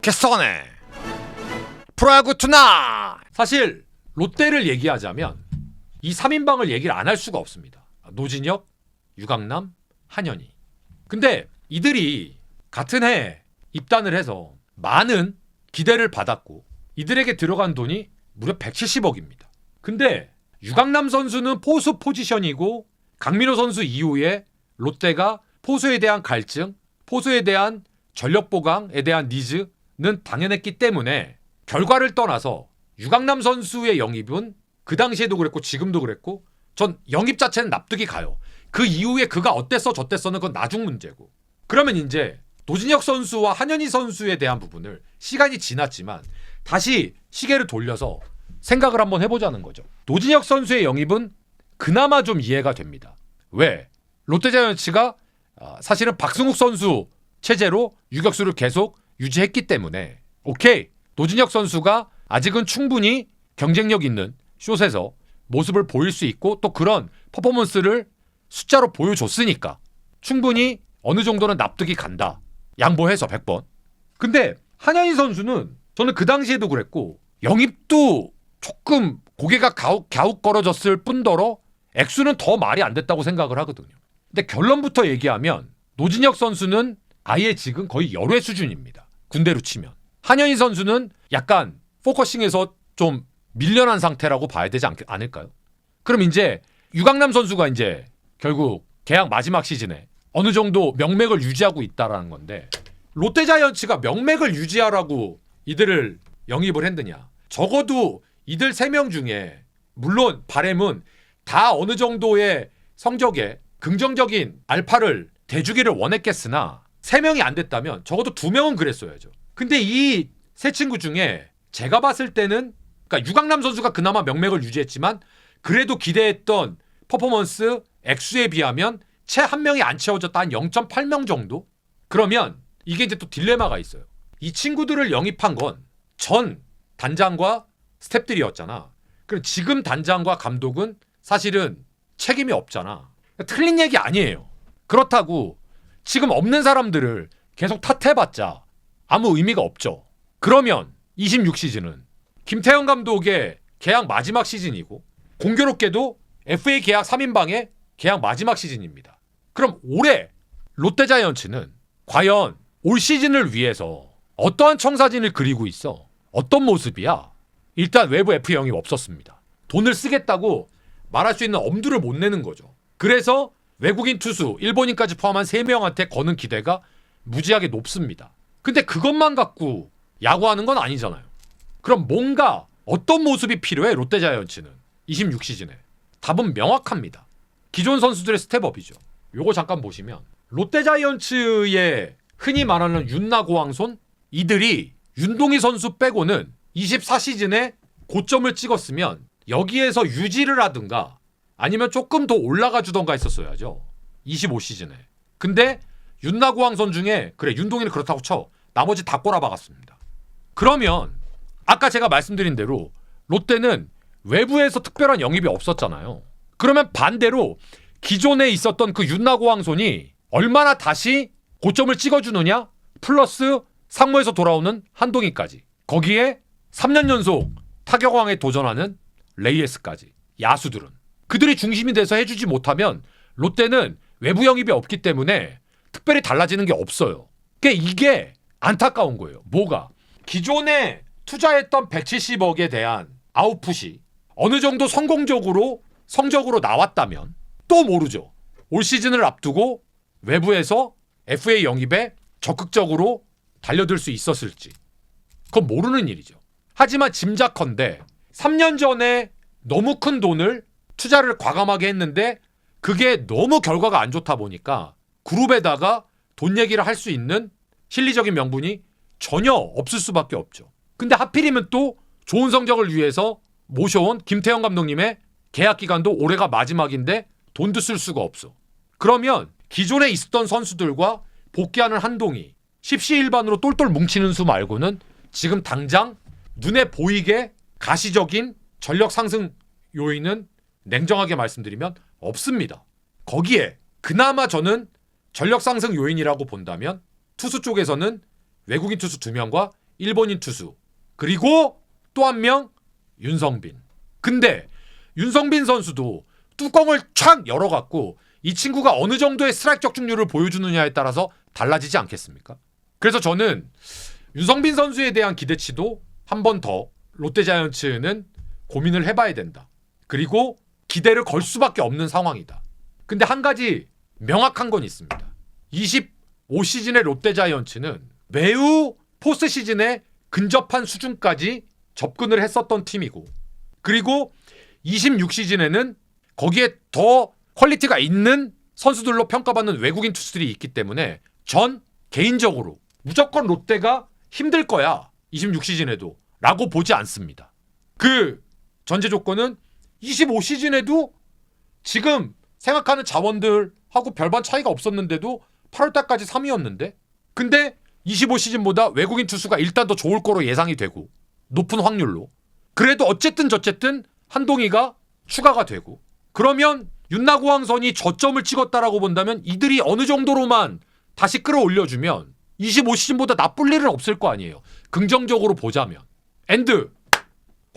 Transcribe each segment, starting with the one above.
개쏘네 프로야구 투나. 사실 롯데를 얘기하자면 이 3인방을 얘기를 안 할 수가 없습니다. 노진혁, 유강남, 한현희. 근데 이들이 같은 해 입단을 해서 많은 기대를 받았고 이들에게 들어간 돈이 무려 170억입니다. 근데 유강남 선수는 포수 포지션이고 강민호 선수 이후에 롯데가 포수에 대한 갈증, 포수에 대한 전력 보강에 대한 니즈는 당연했기 때문에 결과를 떠나서 유강남 선수의 영입은 그 당시에도 그랬고 지금도 그랬고 전 영입 자체는 납득이 가요. 그 이후에 그가 어땠어 저땠어는 그건 나중 문제고. 그러면 이제 노진혁 선수와 한현희 선수에 대한 부분을 시간이 지났지만 다시 시계를 돌려서 생각을 한번 해보자는 거죠. 노진혁 선수의 영입은 그나마 좀 이해가 됩니다. 왜? 롯데자이언츠가 사실은 박승욱 선수 체제로 유격수를 계속 유지했기 때문에 오케이, 노진혁 선수가 아직은 충분히 경쟁력 있는 숏에서 모습을 보일 수 있고 또 그런 퍼포먼스를 숫자로 보여줬으니까 충분히 어느 정도는 납득이 간다. 양보해서 100번. 근데 한현희 선수는 저는 그 당시에도 그랬고 영입도 조금 고개가 갸웃거려졌을 뿐더러 액수는 더 말이 안 됐다고 생각을 하거든요. 근데 결론부터 얘기하면 노진혁 선수는 아예 지금 거의 열외 수준입니다. 군대로 치면. 한현희 선수는 약간 포커싱에서 좀 밀려난 상태라고 봐야 되지 않을까요? 그럼 이제 유강남 선수가 이제 결국 계약 마지막 시즌에 어느 정도 명맥을 유지하고 있다라는 건데 롯데자이언츠가 명맥을 유지하라고 이들을 영입을 했느냐. 적어도 이들 3명 중에 물론 바램은 다 어느 정도의 성적에 긍정적인 알파를 대주기를 원했겠으나 3명이 안 됐다면 적어도 2명은 그랬어야죠. 근데 이 세 친구 중에 제가 봤을 때는 그러니까 유강남 선수가 그나마 명맥을 유지했지만 그래도 기대했던 퍼포먼스 액수에 비하면 채 한 명이 안 채워졌다 한 0.8명 정도? 그러면 이게 이제 또 딜레마가 있어요. 이 친구들을 영입한 건 전 단장과 스태프들이었잖아. 그럼 지금 단장과 감독은 사실은 책임이 없잖아. 그러니까 틀린 얘기 아니에요. 그렇다고 지금 없는 사람들을 계속 탓해봤자 아무 의미가 없죠. 그러면 26시즌은 김태형 감독의 계약 마지막 시즌이고 공교롭게도 FA 계약 3인방의 계약 마지막 시즌입니다. 그럼 올해 롯데자이언츠는 과연 올 시즌을 위해서 어떠한 청사진을 그리고 있어? 어떤 모습이야? 일단 외부 F 영입 없었습니다. 돈을 쓰겠다고 말할 수 있는 엄두를 못 내는 거죠. 그래서 외국인 투수, 일본인까지 포함한 3명한테 거는 기대가 무지하게 높습니다. 근데 그것만 갖고 야구하는 건 아니잖아요. 그럼 뭔가 어떤 모습이 필요해 롯데자이언츠는 26시즌에? 답은 명확합니다. 기존 선수들의 스텝업이죠. 요거 잠깐 보시면 롯데자이언츠의 흔히 말하는 윤나고왕손 이들이 윤동희 선수 빼고는 24시즌에 고점을 찍었으면 여기에서 유지를 하든가 아니면 조금 더 올라가 주던가 했었어야죠. 25시즌에. 근데 윤나고왕손 중에 그래 윤동희는 그렇다고 쳐. 나머지 다 꼬라박았습니다. 그러면 아까 제가 말씀드린 대로 롯데는 외부에서 특별한 영입이 없었잖아요. 그러면 반대로 기존에 있었던 그 윤나고왕손이 얼마나 다시 고점을 찍어주느냐? 플러스 상무에서 돌아오는 한동희까지. 거기에 3년 연속 타격왕에 도전하는 레이에스까지. 야수들은. 그들이 중심이 돼서 해주지 못하면 롯데는 외부 영입이 없기 때문에 특별히 달라지는 게 없어요. 그러니까 이게 안타까운 거예요. 뭐가? 기존에 투자했던 170억에 대한 아웃풋이 어느 정도 성적으로 나왔다면 또 모르죠. 올 시즌을 앞두고 외부에서 FA 영입에 적극적으로 달려들 수 있었을지. 그건 모르는 일이죠. 하지만 짐작컨대 3년 전에 너무 큰 돈을 투자를 과감하게 했는데 그게 너무 결과가 안 좋다 보니까 그룹에다가 돈 얘기를 할 수 있는 실리적인 명분이 전혀 없을 수밖에 없죠. 근데 하필이면 또 좋은 성적을 위해서 모셔온 김태형 감독님의 계약 기간도 올해가 마지막인데 돈도 쓸 수가 없어. 그러면 기존에 있었던 선수들과 복귀하는 한동희, 십시일반으로 똘똘 뭉치는 수 말고는 지금 당장 눈에 보이게 가시적인 전력 상승 요인은 냉정하게 말씀드리면 없습니다. 거기에 그나마 저는 전력 상승 요인이라고 본다면 투수 쪽에서는 외국인 투수 2명과 일본인 투수. 그리고 또 한 명 윤성빈. 근데 윤성빈 선수도 뚜껑을 촥 열어갖고 이 친구가 어느 정도의 스트라이크 적중률을 보여주느냐에 따라서 달라지지 않겠습니까? 그래서 저는 윤성빈 선수에 대한 기대치도 한 번 더 롯데자이언츠는 고민을 해봐야 된다. 그리고 기대를 걸 수밖에 없는 상황이다. 근데 한 가지 명확한 건 있습니다. 25시즌의 롯데자이언츠는 매우 포스트 시즌에 근접한 수준까지 접근을 했었던 팀이고, 그리고 26시즌에는 거기에 더 퀄리티가 있는 선수들로 평가받는 외국인 투수들이 있기 때문에 전 개인적으로 무조건 롯데가 힘들 거야 26시즌에도 라고 보지 않습니다. 그 전제 조건은 25시즌에도 지금 생각하는 자원들하고 별반 차이가 없었는데도 8월달까지 3위였는데, 근데 25시즌보다 외국인 투수가 일단 더 좋을 거로 예상이 되고 높은 확률로, 그래도 어쨌든 저쨌든 한동희가 추가가 되고, 그러면 윤나고왕선이 저점을 찍었다라고 본다면 이들이 어느 정도로만 다시 끌어올려주면 25시즌보다 나쁠 일은 없을 거 아니에요. 긍정적으로 보자면. 앤드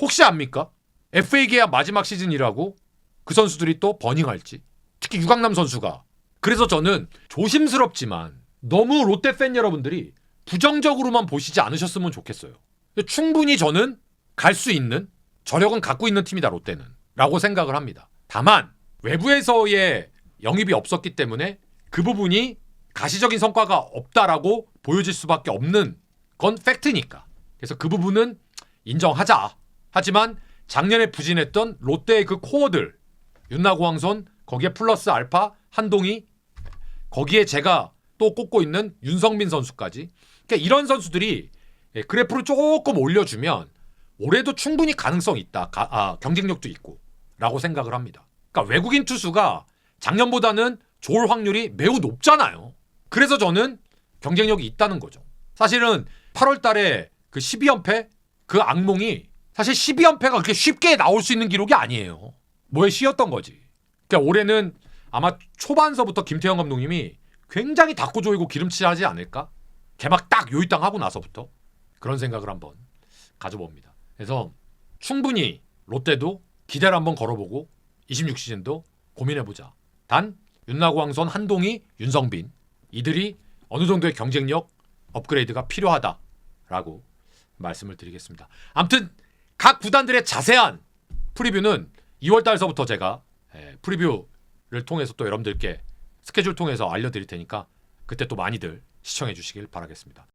혹시 압니까? FA 계약 마지막 시즌이라고 그 선수들이 또 버닝할지. 특히 유강남 선수가. 그래서 저는 조심스럽지만 너무 롯데 팬 여러분들이 부정적으로만 보시지 않으셨으면 좋겠어요. 충분히 저는 갈 수 있는 저력은 갖고 있는 팀이다 롯데는 라고 생각을 합니다. 다만 외부에서의 영입이 없었기 때문에 그 부분이 가시적인 성과가 없다라고 보여질 수밖에 없는 건 팩트니까. 그래서 그 부분은 인정하자. 하지만 작년에 부진했던 롯데의 그 코어들, 윤나고왕선, 거기에 플러스 알파 한동희, 거기에 제가 또 꼽고 있는 윤성빈 선수까지, 그러니까 이런 선수들이 그래프를 조금 올려주면 올해도 충분히 가능성 있다. 경쟁력도 있고 라고 생각을 합니다. 그러니까 외국인 투수가 작년보다는 좋을 확률이 매우 높잖아요. 그래서 저는 경쟁력이 있다는 거죠. 사실은 8월 달에 그 12연패 그 악몽이 사실 12연패가 그렇게 쉽게 나올 수 있는 기록이 아니에요. 뭐에 쉬었던 거지. 그러니까 올해는 아마 초반서부터 김태형 감독님이 굉장히 닦고 조이고 기름칠하지 않을까? 개막 딱 요입당 하고 나서부터 그런 생각을 한번 가져봅니다. 그래서 충분히 롯데도 기대를 한번 걸어보고 26시즌도 고민해보자. 단 윤나고왕선, 한동희, 윤성빈 이들이 어느 정도의 경쟁력 업그레이드가 필요하다라고 말씀을 드리겠습니다. 아무튼 각 구단들의 자세한 프리뷰는 2월 달서부터 제가 프리뷰를 통해서 또 여러분들께 스케줄 통해서 알려드릴 테니까 그때 또 많이들 시청해 주시길 바라겠습니다.